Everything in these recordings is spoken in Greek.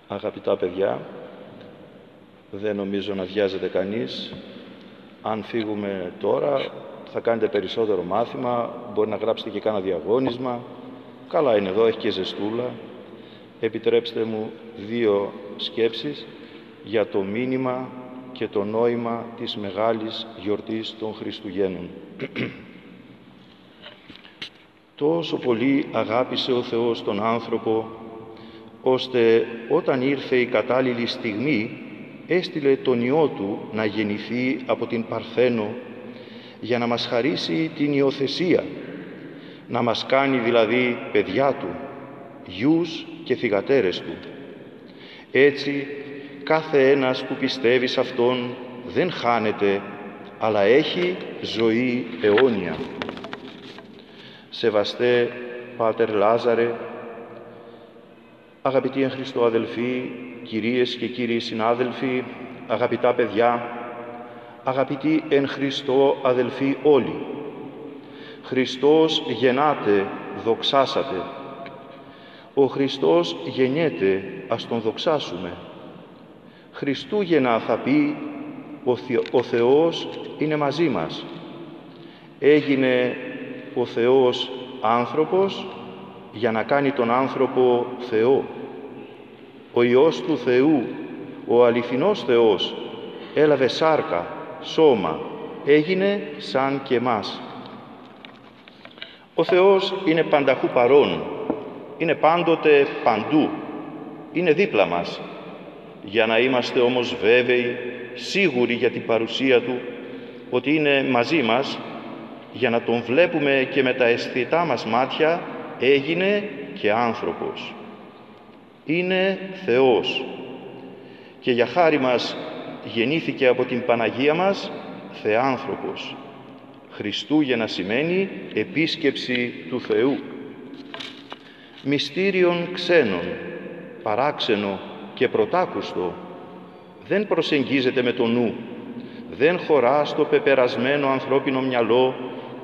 Αγαπητά παιδιά, δεν νομίζω να βιάζεται κανείς. Αν φύγουμε τώρα, θα κάνετε περισσότερο μάθημα, μπορεί να γράψετε και κάνα διαγώνισμα. Καλά είναι εδώ, έχει και ζεστούλα. Επιτρέψτε μου 2 σκέψεις για το μήνυμα και το νόημα της μεγάλης γιορτής των Χριστουγέννων. Τόσο πολύ αγάπησε ο Θεός τον άνθρωπο, ώστε όταν ήρθε η κατάλληλη στιγμή, έστειλε τον Υιό Του να γεννηθεί από την Παρθένο, για να μας χαρίσει την υιοθεσία, να μας κάνει δηλαδή παιδιά Του, γιους και θυγατέρες Του. Έτσι, κάθε ένας που πιστεύει σε Αυτόν δεν χάνεται, αλλά έχει ζωή αιώνια. Σεβαστέ Πάτερ Λάζαρε, αγαπητοί εν Χριστώ αδελφοί, κυρίες και κύριοι συνάδελφοι, αγαπητά παιδιά, αγαπητοί εν Χριστώ αδελφοί όλοι, Χριστός γεννάται, δοξάσατε. Ο Χριστός γεννιέται, ας Τον δοξάσουμε. Χριστούγεννα θα πει, ο Θεός είναι μαζί μας. Έγινε ο Θεός άνθρωπος για να κάνει τον άνθρωπο Θεό. Ο Υιός του Θεού, ο αληθινός Θεός, έλαβε σάρκα, σώμα, έγινε σαν και εμάς. Ο Θεός είναι πανταχού παρών, είναι πάντοτε παντού, είναι δίπλα μας. Για να είμαστε όμως βέβαιοι, σίγουροι για την παρουσία Του, ότι είναι μαζί μας, για να Τον βλέπουμε και με τα αισθητά μας μάτια, έγινε και άνθρωπος. Είναι Θεός και για χάρη μας γεννήθηκε από την Παναγία μας Θεάνθρωπος. Χριστούγεννα σημαίνει επίσκεψη του Θεού. Μυστήριον ξένων, παράξενο και πρωτάκουστο, δεν προσεγγίζεται με το νου, δεν χωρά στο πεπερασμένο ανθρώπινο μυαλό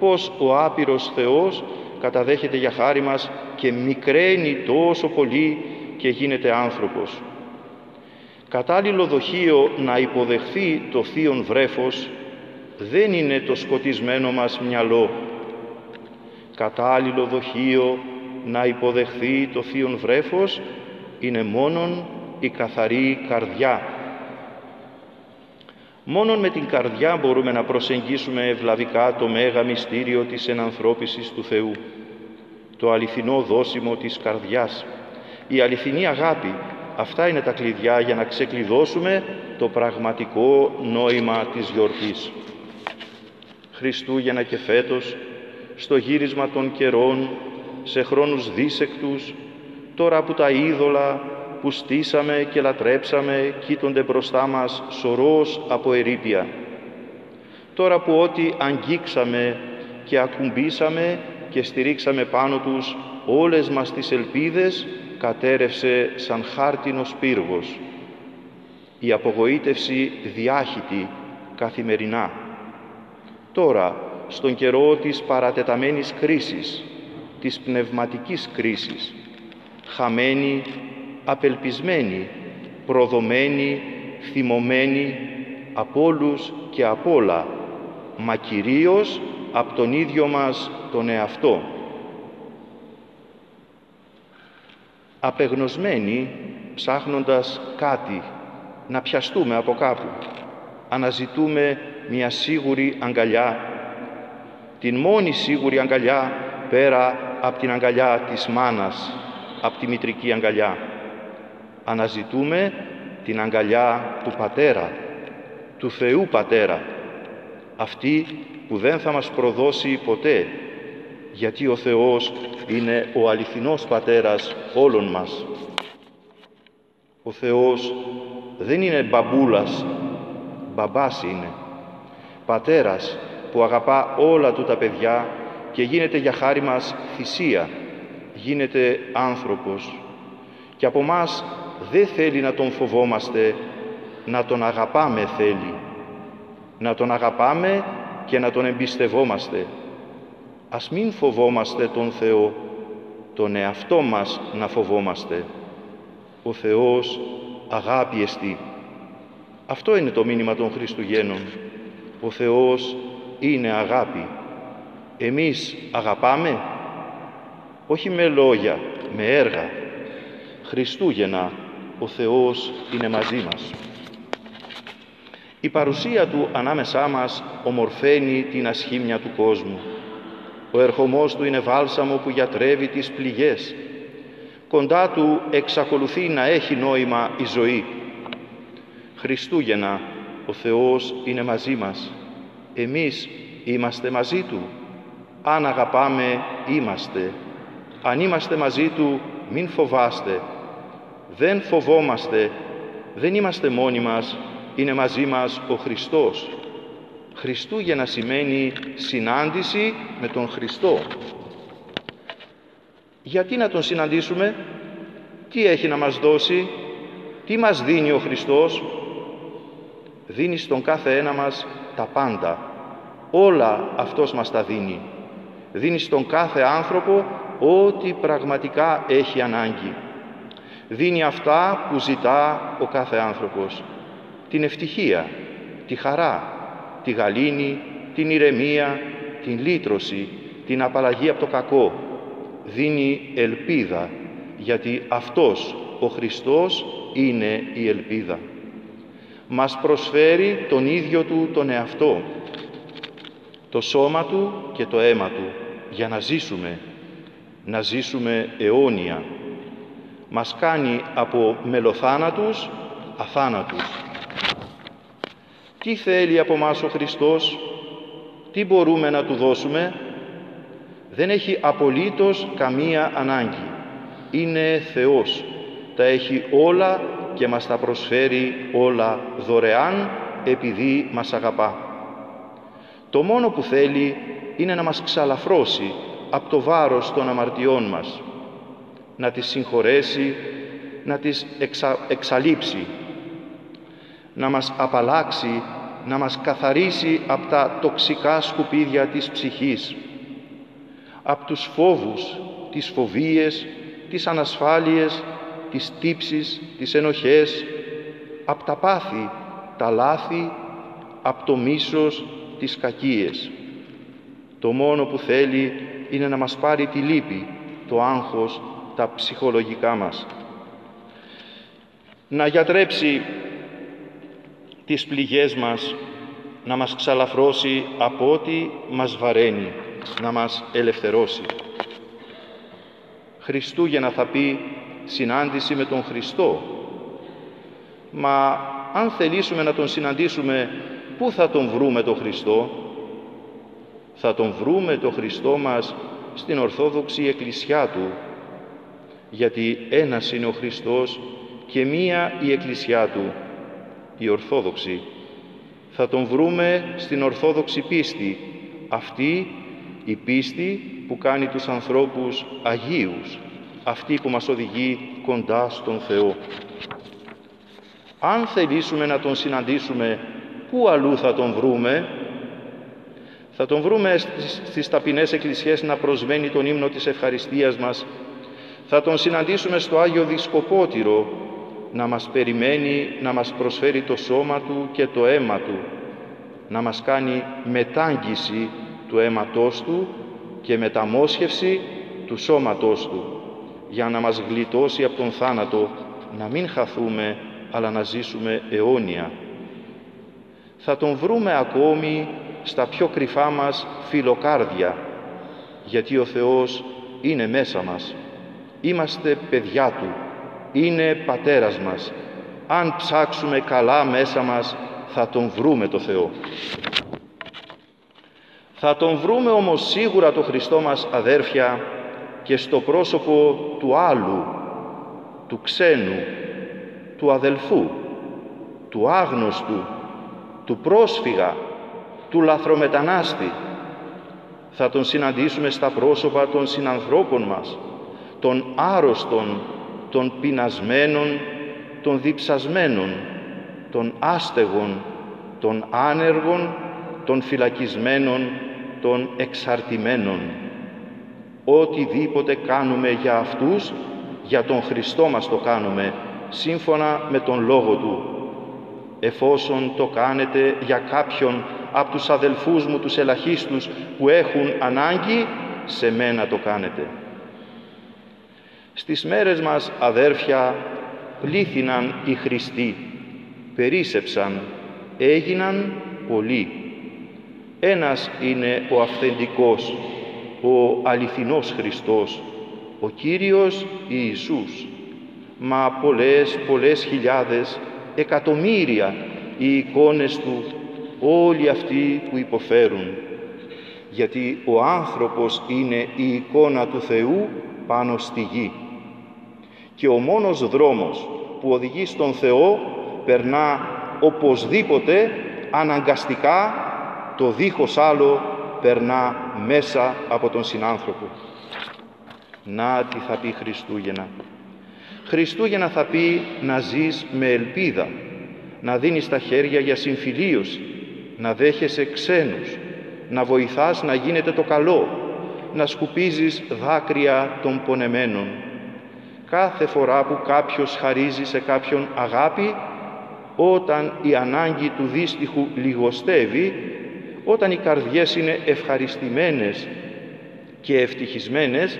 πως ο άπειρος Θεός καταδέχεται για χάρη μας και μικραίνει τόσο πολύ και γίνεται άνθρωπος. Κατάλληλο δοχείο να υποδεχθεί το θείον βρέφος δεν είναι το σκοτισμένο μας μυαλό. Κατάλληλο δοχείο να υποδεχθεί το θείον βρέφος είναι μόνον η καθαρή καρδιά. Μόνον με την καρδιά μπορούμε να προσεγγίσουμε ευλαβικά το μέγα μυστήριο της ενανθρώπισης του Θεού, το αληθινό δόσιμο της καρδιάς, η αληθινή αγάπη. Αυτά είναι τα κλειδιά για να ξεκλειδώσουμε το πραγματικό νόημα της γιορτής. Χριστούγεννα και φέτος, στο γύρισμα των καιρών, σε χρόνους δίσεκτους, τώρα που τα είδωλα που στήσαμε και λατρέψαμε κοίτονται μπροστά μας σωρός από ερείπια, τώρα που ό,τι αγγίξαμε και ακουμπήσαμε και στηρίξαμε πάνω τους όλες μας τις ελπίδες, κατέρευσε σαν χάρτινος πύργος. Η απογοήτευση διάχυτη καθημερινά. Τώρα, στον καιρό της παρατεταμένης κρίσης, της πνευματικής κρίσης, χαμένη, απελπισμένη, προδομένη, θυμωμένη από όλους και απ' όλα, μα κυρίως από τον ίδιο μας τον εαυτό. Απεγνωσμένοι, ψάχνοντας κάτι, να πιαστούμε από κάπου, αναζητούμε μια σίγουρη αγκαλιά, την μόνη σίγουρη αγκαλιά πέρα από την αγκαλιά της μάνας, από τη μητρική αγκαλιά. Αναζητούμε την αγκαλιά του Πατέρα, του Θεού Πατέρα, αυτή που δεν θα μας προδώσει ποτέ, γιατί ο Θεός είναι ο αληθινός Πατέρας όλων μας. Ο Θεός δεν είναι μπαμπούλας, μπαμπάς είναι. Πατέρας που αγαπά όλα του τα παιδιά και γίνεται για χάρη μας θυσία, γίνεται άνθρωπος. Και από μας δεν θέλει να τον φοβόμαστε, να τον αγαπάμε θέλει. Να τον αγαπάμε και να τον εμπιστευόμαστε. Ας μην φοβόμαστε τον Θεό, τον εαυτό μας να φοβόμαστε. Ο Θεός αγάπη εστί. Αυτό είναι το μήνυμα των Χριστουγέννων. Ο Θεός είναι αγάπη. Εμείς αγαπάμε, όχι με λόγια, με έργα. Χριστούγεννα, ο Θεός είναι μαζί μας. Η παρουσία Του ανάμεσά μας ομορφαίνει την ασχήμια του κόσμου. Ο ερχομός Του είναι βάλσαμο που γιατρεύει τις πληγές. Κοντά Του εξακολουθεί να έχει νόημα η ζωή. Χριστούγεννα, ο Θεός είναι μαζί μας. Εμείς είμαστε μαζί Του. Αν αγαπάμε, είμαστε. Αν είμαστε μαζί Του, μην φοβάστε. Δεν φοβόμαστε, δεν είμαστε μόνοι μας, είναι μαζί μας ο Χριστός. Χριστούγεννα σημαίνει συνάντηση με τον Χριστό. Γιατί να Τον συναντήσουμε? Τι έχει να μας δώσει? Τι μας δίνει ο Χριστός? Δίνει στον κάθε ένα μας τα πάντα. Όλα Αυτός μας τα δίνει. Δίνει στον κάθε άνθρωπο ό,τι πραγματικά έχει ανάγκη. Δίνει αυτά που ζητά ο κάθε άνθρωπος. Την ευτυχία, τη χαρά, τη γαλήνη, την ηρεμία, την λύτρωση, την απαλλαγή από το κακό. Δίνει ελπίδα, γιατί Αυτός, ο Χριστός, είναι η ελπίδα. Μας προσφέρει τον ίδιο Του τον εαυτό, το σώμα Του και το αίμα Του, για να ζήσουμε αιώνια. Μας κάνει από μελοθάνατους αθάνατους. Τι θέλει από μας ο Χριστός? Τι μπορούμε να Του δώσουμε? Δεν έχει απολύτως καμία ανάγκη. Είναι Θεός. Τα έχει όλα και μας τα προσφέρει όλα δωρεάν επειδή μας αγαπά. Το μόνο που θέλει είναι να μας ξαλαφρώσει από το βάρος των αμαρτιών μας, να τις συγχωρέσει, να τις εξαλείψει, να μας απαλλάξει, να μας καθαρίσει από τα τοξικά σκουπίδια της ψυχής, από τους φόβους, τις φοβίες, τις ανασφάλειες, τις τύψεις, τις ενοχές, από τα πάθη, τα λάθη, από το μίσος, τις κακίες. Το μόνο που θέλει είναι να μας πάρει τη λύπη, το άγχος, τα ψυχολογικά μας. Να γιατρέψει τις πληγές μας, να μας ξαλαφρώσει από ό,τι μας βαραίνει, να μας ελευθερώσει. Χριστούγεννα θα πει συνάντηση με τον Χριστό. Μα αν θελήσουμε να Τον συναντήσουμε, πού θα Τον βρούμε τον Χριστό? Θα Τον βρούμε τον Χριστό μας στην Ορθόδοξη Εκκλησιά Του, γιατί ένας είναι ο Χριστός και μία η Εκκλησιά Του, η Ορθόδοξη. Θα Τον βρούμε στην Ορθόδοξη πίστη, αυτή η πίστη που κάνει τους ανθρώπους αγίους, αυτή που μας οδηγεί κοντά στον Θεό. Αν θελήσουμε να Τον συναντήσουμε, πού αλλού θα Τον βρούμε? Θα Τον βρούμε στις ταπεινές εκκλησιές να προσβαίνει τον ύμνο της ευχαριστίας μας. Θα Τον συναντήσουμε στο Άγιο Δισκοπότηρο, να μας περιμένει, να μας προσφέρει το σώμα Του και το αίμα Του, να μας κάνει μετάγγιση του αίματός Του και μεταμόσχευση του σώματός Του, για να μας γλιτώσει από τον θάνατο, να μην χαθούμε, αλλά να ζήσουμε αιώνια. Θα Τον βρούμε ακόμη στα πιο κρυφά μας φιλοκάρδια, γιατί ο Θεός είναι μέσα μας. Είμαστε παιδιά Του, είναι Πατέρας μας, αν ψάξουμε καλά μέσα μας, θα τον βρούμε το Θεό. Θα τον βρούμε όμως σίγουρα το Χριστό μας, αδέρφια, και στο πρόσωπο του άλλου, του ξένου, του αδελφού, του άγνωστου, του πρόσφυγα, του λαθρομετανάστη. Θα τον συναντήσουμε στα πρόσωπα των συνανθρώπων μας, των άρρωστων, των πεινασμένων, των διψασμένων, των άστεγων, των άνεργων, των φυλακισμένων, των εξαρτημένων. Οτιδήποτε κάνουμε για αυτούς, για τον Χριστό μας το κάνουμε, σύμφωνα με τον Λόγο Του. Εφόσον το κάνετε για κάποιον από τους αδελφούς μου, τους ελαχίστους που έχουν ανάγκη, σε μένα το κάνετε. Στις μέρες μας, αδέρφια, πλήθυναν οι Χριστοί, περίσσεψαν, έγιναν πολλοί. Ένας είναι ο αυθεντικός, ο αληθινός Χριστός, ο Κύριος Ιησούς. Μα πολλές χιλιάδες, εκατομμύρια οι εικόνες Του, όλοι αυτοί που υποφέρουν. Γιατί ο άνθρωπος είναι η εικόνα του Θεού πάνω στη γη. Και ο μόνος δρόμος που οδηγεί στον Θεό περνά οπωσδήποτε, αναγκαστικά, το δίχως άλλο περνά μέσα από τον συνάνθρωπο. Να τι θα πει Χριστούγεννα. Χριστούγεννα θα πει να ζεις με ελπίδα, να δίνεις τα χέρια για συμφιλίωση, να δέχεσαι ξένους, να βοηθάς να γίνεται το καλό, να σκουπίζεις δάκρυα των πονεμένων. Κάθε φορά που κάποιος χαρίζει σε κάποιον αγάπη, όταν η ανάγκη του δύστιχου λιγοστεύει, όταν οι καρδιές είναι ευχαριστημένες και ευτυχισμένες,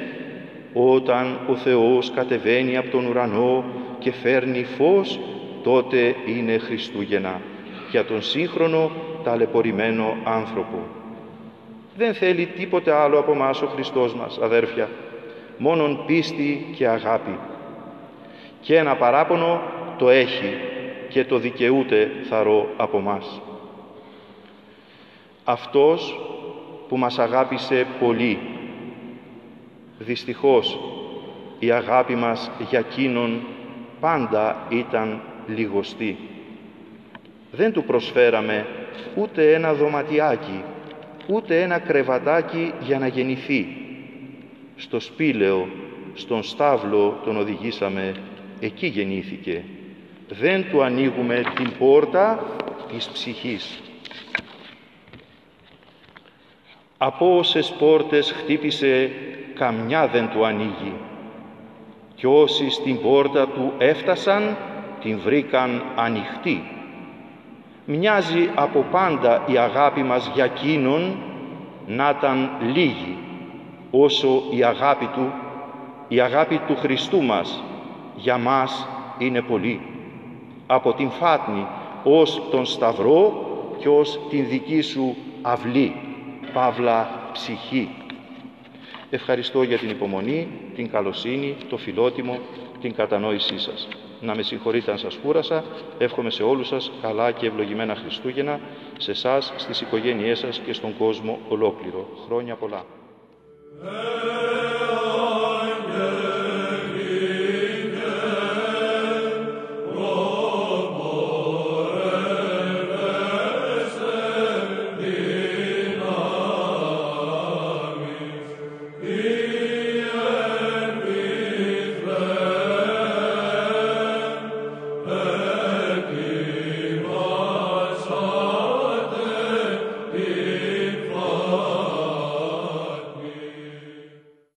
όταν ο Θεός κατεβαίνει από τον ουρανό και φέρνει φως, τότε είναι Χριστούγεννα για τον σύγχρονο ταλαιπωρημένο άνθρωπο. Δεν θέλει τίποτε άλλο από μας ο Χριστός μας, αδέρφια, μόνον πίστη και αγάπη. Και ένα παράπονο το έχει και το δικαιούται θαρώ από μας. Αυτός που μας αγάπησε πολύ, δυστυχώς η αγάπη μας για εκείνον πάντα ήταν λιγοστή. Δεν του προσφέραμε ούτε ένα δωματιάκι, ούτε ένα κρεβατάκι για να γεννηθεί. Στο σπήλαιο, στον στάβλο τον οδηγήσαμε, εκεί γεννήθηκε. Δεν του ανοίγουμε την πόρτα της ψυχής. Από όσες πόρτες χτύπησε, καμιά δεν του ανοίγει. Κι όσοι στην πόρτα του έφτασαν, την βρήκαν ανοιχτή. Μοιάζει από πάντα η αγάπη μας για εκείνον να ήταν λίγη, όσο η αγάπη του Χριστού μας για μας είναι πολύ. Από την φάτνη ως τον Σταυρό και ως την δική σου αυλή, παύλα ψυχή. Ευχαριστώ για την υπομονή, την καλοσύνη, το φιλότιμο, την κατανόησή σας. Να με συγχωρείτε αν σας κούρασα. Εύχομαι σε όλους σας καλά και ευλογημένα Χριστούγεννα, σε εσάς, στις οικογένειές σας και στον κόσμο ολόκληρο. Χρόνια πολλά.